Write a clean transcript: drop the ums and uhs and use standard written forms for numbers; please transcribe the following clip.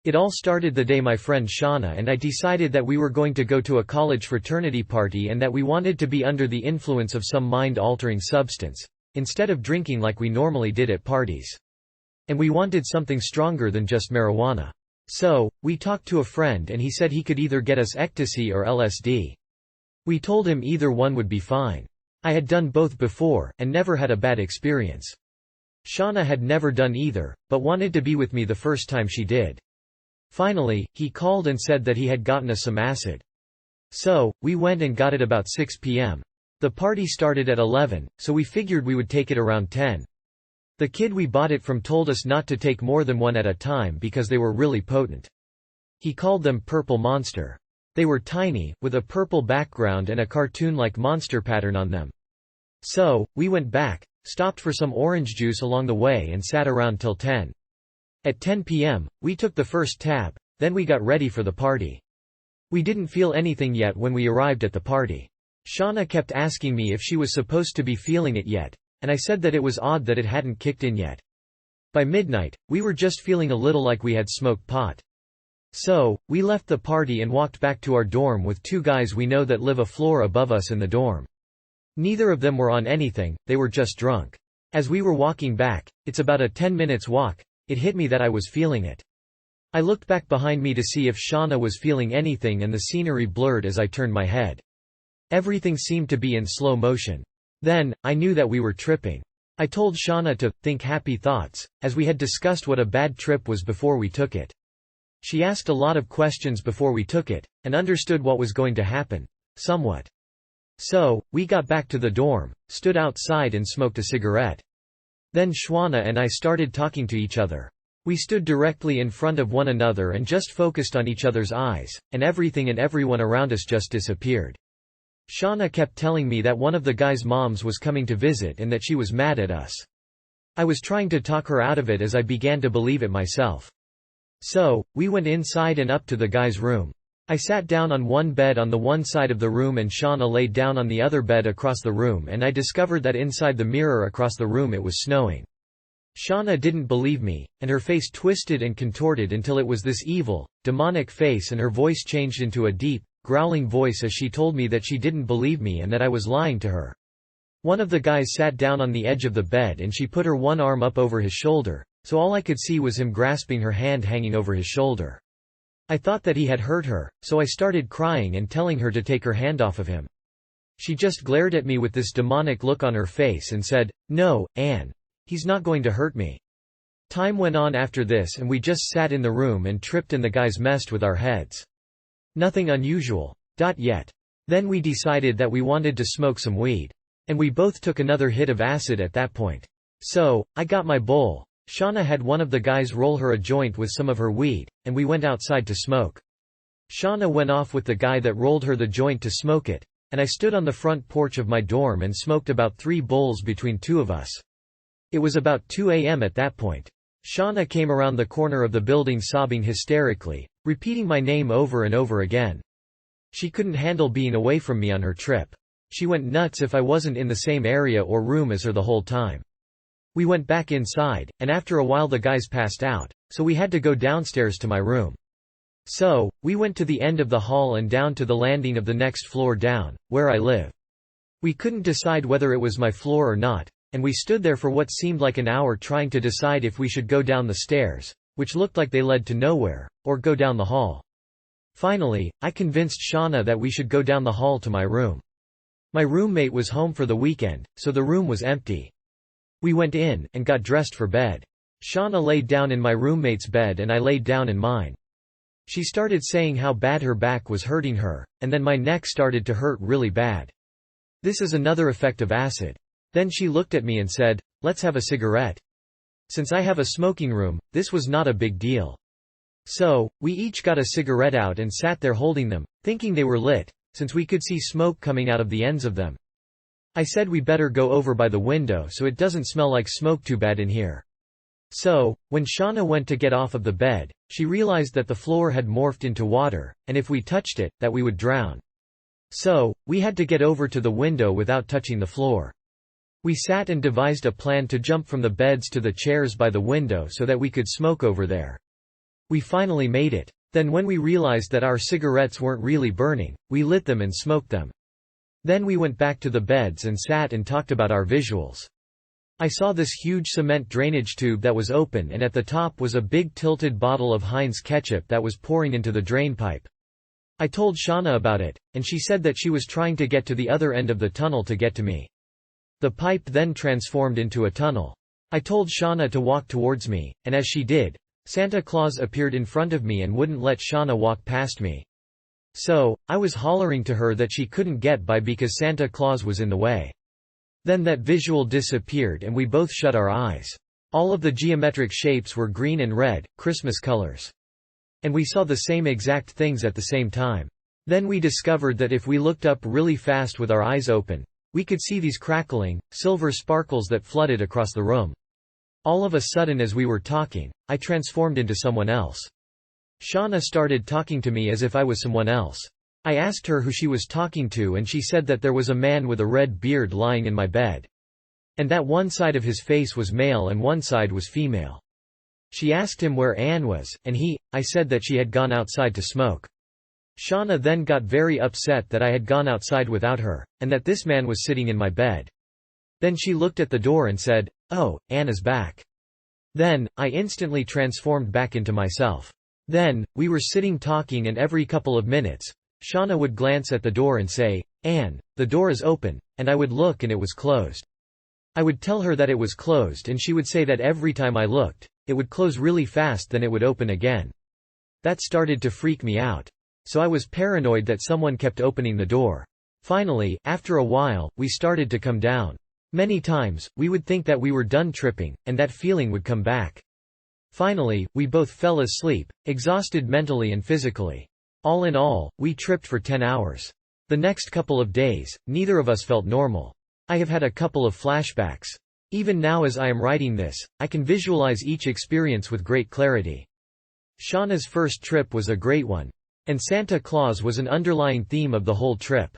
It all started the day my friend Shauna and I decided that we were going to go to a college fraternity party and that we wanted to be under the influence of some mind-altering substance, instead of drinking like we normally did at parties. And we wanted something stronger than just marijuana. So, we talked to a friend and he said he could either get us ecstasy or LSD. We told him either one would be fine. I had done both before, and never had a bad experience. Shauna had never done either, but wanted to be with me the first time she did. Finally, he called and said that he had gotten us some acid. So, we went and got it about 6 p.m. The party started at 11, so we figured we would take it around 10. The kid we bought it from told us not to take more than one at a time because they were really potent. He called them Purple Monster. They were tiny, with a purple background and a cartoon-like monster pattern on them. So, we went back, stopped for some orange juice along the way and sat around till 10. At 10 p.m., we took the first tab, then we got ready for the party. We didn't feel anything yet when we arrived at the party. Shauna kept asking me if she was supposed to be feeling it yet, and I said that it was odd that it hadn't kicked in yet. By midnight, we were just feeling a little like we had smoked pot. So, we left the party and walked back to our dorm with two guys we know that live a floor above us in the dorm. Neither of them were on anything, they were just drunk. As we were walking back, it's about a 10 minutes walk, it hit me that I was feeling it. I looked back behind me to see if Shauna was feeling anything and the scenery blurred as I turned my head. Everything seemed to be in slow motion. Then, I knew that we were tripping. I told Shauna to think happy thoughts, as we had discussed what a bad trip was before we took it. She asked a lot of questions before we took it, and understood what was going to happen, somewhat. So, we got back to the dorm, stood outside and smoked a cigarette. Then Shauna and I started talking to each other. We stood directly in front of one another and just focused on each other's eyes, and everything and everyone around us just disappeared. Shauna kept telling me that one of the guys' moms was coming to visit and that she was mad at us. I was trying to talk her out of it as I began to believe it myself. So, we went inside and up to the guy's room. I sat down on one bed on the one side of the room and Shauna laid down on the other bed across the room, and I discovered that inside the mirror across the room it was snowing. Shauna didn't believe me, and her face twisted and contorted until it was this evil, demonic face, and her voice changed into a deep, growling voice as she told me that she didn't believe me and that I was lying to her. One of the guys sat down on the edge of the bed and she put her one arm up over his shoulder, so all I could see was him grasping her hand hanging over his shoulder. I thought that he had hurt her, so I started crying and telling her to take her hand off of him. She just glared at me with this demonic look on her face and said, "No, Anne. He's not going to hurt me." Time went on after this and we just sat in the room and tripped and the guys messed with our heads. Nothing unusual. Yet. Then we decided that we wanted to smoke some weed. And we both took another hit of acid at that point. So, I got my bowl. Shauna had one of the guys roll her a joint with some of her weed, and we went outside to smoke. Shauna went off with the guy that rolled her the joint to smoke it, and I stood on the front porch of my dorm and smoked about 3 bowls between two of us. It was about 2 a.m. at that point. Shauna came around the corner of the building sobbing hysterically, repeating my name over and over again. She couldn't handle being away from me on her trip. She went nuts if I wasn't in the same area or room as her the whole time. We went back inside, and after a while the guys passed out, so we had to go downstairs to my room. So, we went to the end of the hall and down to the landing of the next floor down, where I live. We couldn't decide whether it was my floor or not, and we stood there for what seemed like an hour trying to decide if we should go down the stairs, which looked like they led to nowhere, or go down the hall. Finally, I convinced Shauna that we should go down the hall to my room. My roommate was home for the weekend, so the room was empty. We went in, and got dressed for bed. Shauna laid down in my roommate's bed and I laid down in mine. She started saying how bad her back was hurting her, and then my neck started to hurt really bad. This is another effect of acid. Then she looked at me and said, "Let's have a cigarette." Since I have a smoking room, this was not a big deal. So, we each got a cigarette out and sat there holding them, thinking they were lit, since we could see smoke coming out of the ends of them. I said we better go over by the window so it doesn't smell like smoke too bad in here. So, when Shauna went to get off of the bed, she realized that the floor had morphed into water, and if we touched it, that we would drown. So, we had to get over to the window without touching the floor. We sat and devised a plan to jump from the beds to the chairs by the window so that we could smoke over there. We finally made it. Then when we realized that our cigarettes weren't really burning, we lit them and smoked them. Then we went back to the beds and sat and talked about our visuals. I saw this huge cement drainage tube that was open, and at the top was a big tilted bottle of Heinz ketchup that was pouring into the drain pipe. I told Shauna about it, and she said that she was trying to get to the other end of the tunnel to get to me. The pipe then transformed into a tunnel. I told Shauna to walk towards me, and as she did, Santa Claus appeared in front of me and wouldn't let Shauna walk past me. So, I was hollering to her that she couldn't get by because Santa Claus was in the way. Then that visual disappeared and we both shut our eyes. All of the geometric shapes were green and red, Christmas colors. And we saw the same exact things at the same time. Then we discovered that if we looked up really fast with our eyes open, we could see these crackling, silver sparkles that flooded across the room. All of a sudden as we were talking, I transformed into someone else. Shauna started talking to me as if I was someone else. I asked her who she was talking to and she said that there was a man with a red beard lying in my bed. And that one side of his face was male and one side was female. She asked him where Anne was, and I said that she had gone outside to smoke. Shauna then got very upset that I had gone outside without her, and that this man was sitting in my bed. Then she looked at the door and said, "Oh, Anne is back." Then, I instantly transformed back into myself. Then, we were sitting talking and every couple of minutes, Shauna would glance at the door and say, "Anne, the door is open," and I would look and it was closed. I would tell her that it was closed and she would say that every time I looked, it would close really fast then it would open again. That started to freak me out. So I was paranoid that someone kept opening the door. Finally, after a while, we started to come down. Many times, we would think that we were done tripping, and that feeling would come back. Finally, we both fell asleep, exhausted mentally and physically. All in all, we tripped for 10 hours. The next couple of days, neither of us felt normal. I have had a couple of flashbacks. Even now as I am writing this, I can visualize each experience with great clarity. Shauna's first trip was a great one. And Santa Claus was an underlying theme of the whole trip.